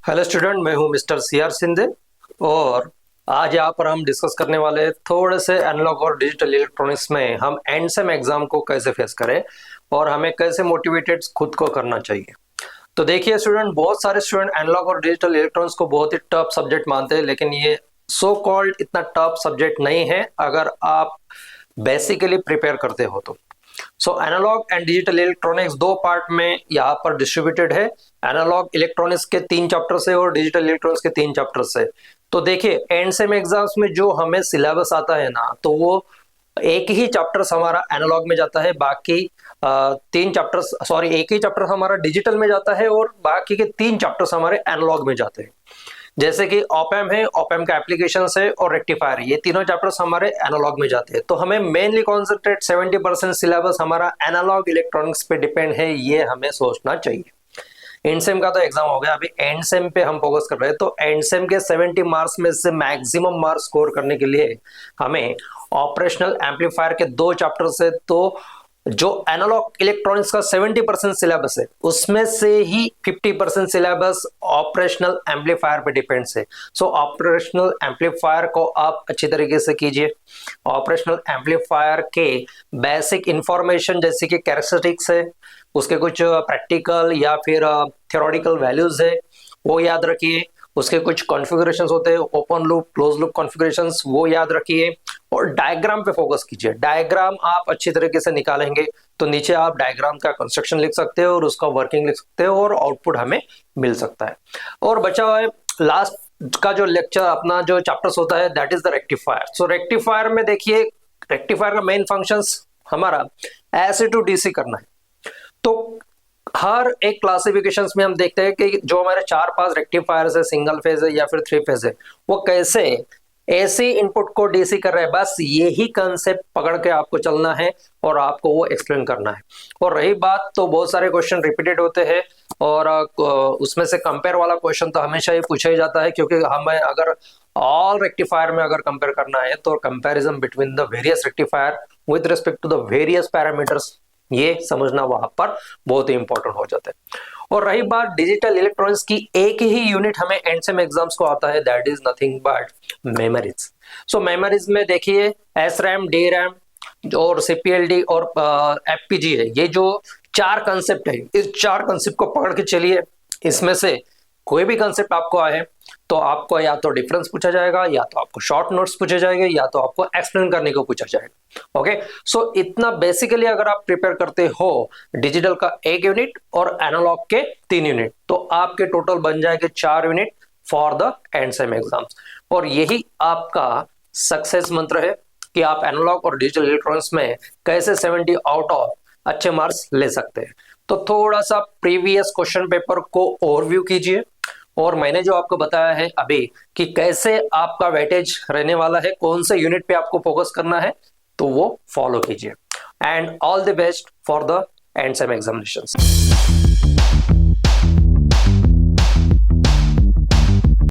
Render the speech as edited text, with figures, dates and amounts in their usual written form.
Hello student, मैं हूं mister CR Shinde. और आज यहाँ पर हम डिस्कस करने वाले हैं थोड़े से एनालॉग और डिजिटल इलेक्ट्रॉनिक्स में हम एंड सेम एग्जाम को कैसे फेस करें और हमें कैसे मोटिवेटेड खुद को करना चाहिए। तो देखिए स्टूडेंट, बहुत सारे स्टूडेंट एनालॉग और डिजिटल इलेक्ट्रॉनिक्स को बहुत ही टफ सब्जेक्ट मानते हैं, लेकिन ये सो कॉल्ड इतना टफ सब्जेक्ट नहीं है अगर आप बेसिकली प्रिपेयर करते हो तो। सो एनालॉग एंड डिजिटल इलेक्ट्रॉनिक्स दो पार्ट में यहाँ पर डिस्ट्रीब्यूटेड है। एनालॉग इलेक्ट्रॉनिक्स के 3 चैप्टर्स है और डिजिटल इलेक्ट्रॉनिक्स के 3 चैप्टर्स है। तो देखिए एंड सेम एग्जाम्स में जो हमें सिलेबस आता है ना, तो वो एक ही चैप्टर्स हमारा एनालॉग में जाता है, बाकी 3 चैप्टर्स एक ही चैप्टर हमारा डिजिटल में जाता है और बाकी के 3 चैप्टर्स हमारे एनालॉग में जाते हैं। जैसे कि ऑपएम है, ऑपएम का एप्लीकेशन है और रेक्टिफायर, ये तीनों चैप्टर्स हमारे एनालॉग में जाते हैं। तो हमें मेनली कॉन्सेंट्रेट 70% सिलेबस हमारा एनालॉग इलेक्ट्रॉनिक्स पे डिपेंड है, ये हमें सोचना चाहिए। एंड सेम का तो एग्जाम हो गया, अभी एंड सेम पे हम फोकस कर रहे हैं। तो एंड सेम के 70 मार्क्स में से मैक्सिमम मार्क्स स्कोर करने के लिए हमें ऑपरेशनल एम्पलीफायर के 2 चैप्टर से, तो जो एनालॉग इलेक्ट्रॉनिक्स का 70% सिलेबस है उसमें से ही 50% सिलेबस ऑपरेशनल एम्पलीफायर पे डिपेंड्स है। सो ऑपरेशनल एम्पलीफायर को आप अच्छी तरीके से कीजिए। ऑपरेशनल एम्पलीफायर के बेसिक इंफॉर्मेशन जैसे कि कैरेक्टरिस्टिक्स है, उसके कुछ प्रैक्टिकल या फिर थ्योरेटिकल वैल्यूज है वो याद रखिए। उसके कुछ कॉन्फ़िगरेशंस होते हैं, open loop close loop configurations, वो याद रखिए। और डायग्राम पे फोकस कीजिए। डायग्राम आप अच्छी तरीके से निकालेंगे तो नीचे आप डायग्राम का कंस्ट्रक्शन लिख सकते हो और उसका वर्किंग लिख सकते हो और आउटपुट हमें मिल सकता है। और बचा हुआ है लास्ट का जो लेक्चर अपना जो चैप्टर्स होता है, that is the rectifier. So rectifier में देखिए, रेक्टिफायर का मेन फंक्शंस हमारा एसी टू डीसी करना है। तो हर एक क्लासिफिकेशंस में हम देखते हैं कि जो हमारे 4-5 रेक्टिफायर्स है, सिंगल फेज है या फिर 3 फेज है, वो कैसे एसी इनपुट को डीसी कर रहे हैं। बस यही कंसेप्ट पकड़ के आपको चलना है और आपको वो एक्सप्लेन करना है। और रही बात, तो बहुत सारे क्वेश्चन रिपीटेड होते हैं और उसमें से कंपेयर वाला क्वेश्चन तो हमेशा ही पूछा ही जाता है, क्योंकि हमें अगर ऑल रेक्टिफायर में अगर कंपेयर करना है तो comparison between the various rectifier with respect to the various parameters, ये समझना वहां पर बहुत ही इंपॉर्टेंट हो जाता है। और रही बात डिजिटल इलेक्ट्रॉनिक्स की, एक ही यूनिट हमें एंड सेम एग्जाम्स को आता है, that is nothing but memories. So memories में देखिए एस रैम, डी रैम और सीपीएलडी और एफपीजी है, ये जो 4 कंसेप्ट है, इस 4 कंसेप्ट को पकड़ के चलिए। इसमें से कोई भी कंसेप्ट आपको आए तो आपको या तो डिफरेंस पूछा जाएगा, या तो आपको शॉर्ट नोट्स पूछे जाएंगे, या तो आपको एक्सप्लेन करने को पूछा जाएगा। ओके, सो इतना बेसिकली अगर आप प्रिपेयर करते हो डिजिटल का 1 यूनिट और एनालॉग के 3 यूनिट, तो आपके टोटल बन जाएंगे 4 unit for the end sem exams. और यही आपका सक्सेस मंत्र है कि आप एनालॉग और डिजिटल इलेक्ट्रॉनिक्स में कैसे 70 आउट ऑफ अच्छे मार्क्स ले सकते हैं। तो थोड़ा सा प्रीवियस क्वेश्चन पेपर को ओवरव्यू कीजिए, और मैंने जो आपको बताया है अभी कि कैसे आपका वेटेज रहने वाला है, कौन से यूनिट पे आपको फोकस करना है, तो वो फॉलो कीजिए। And all the best for the end same examinations.